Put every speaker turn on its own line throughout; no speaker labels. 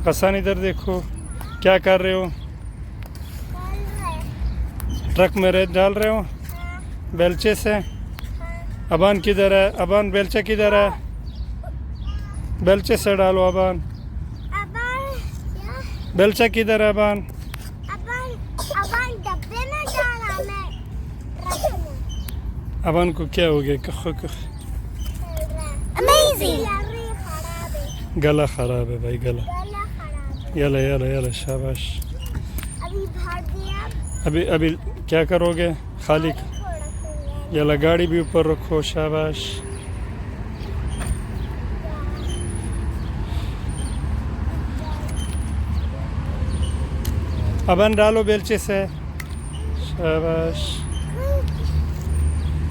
हसन इधर देखो, क्या कर रहे हो? ट्रक में रेत डाल रहे हो बेलचे से। अबान किधर है? अबान बेलचा किधर है? बेलचे से डालो अबान। बेलचा किधर है अबान?
डब्बे में डाला मैं ट्रक में।
अबान को क्या हो गया?
अमेजिंग।
गला खराब है भाई, गला। यला यला यला, शाबाश।
अभी भर दिया।
अभी अभी क्या करोगे? खाली यला, गाड़ी भी ऊपर रखो, शाबाश। अबन डालो बेलचे से, शाबाश।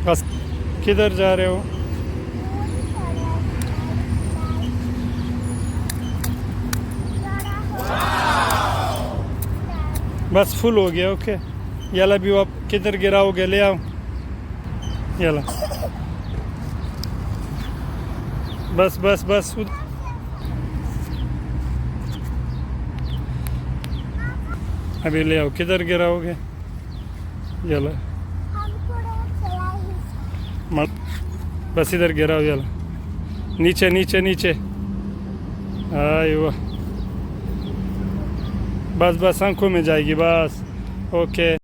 बस किधर जा रहे हो? बस फुल हो गया, ओके। यला भी आप किधर गिराओगे? ले आओ यला। बस बस बस। अभी ले आओ, किधर गिराओगे? यला मत, बस इधर गिराओ यला। नीचे नीचे नीचे। आयो, बस बस आंखों में जाएगी बस, ओके।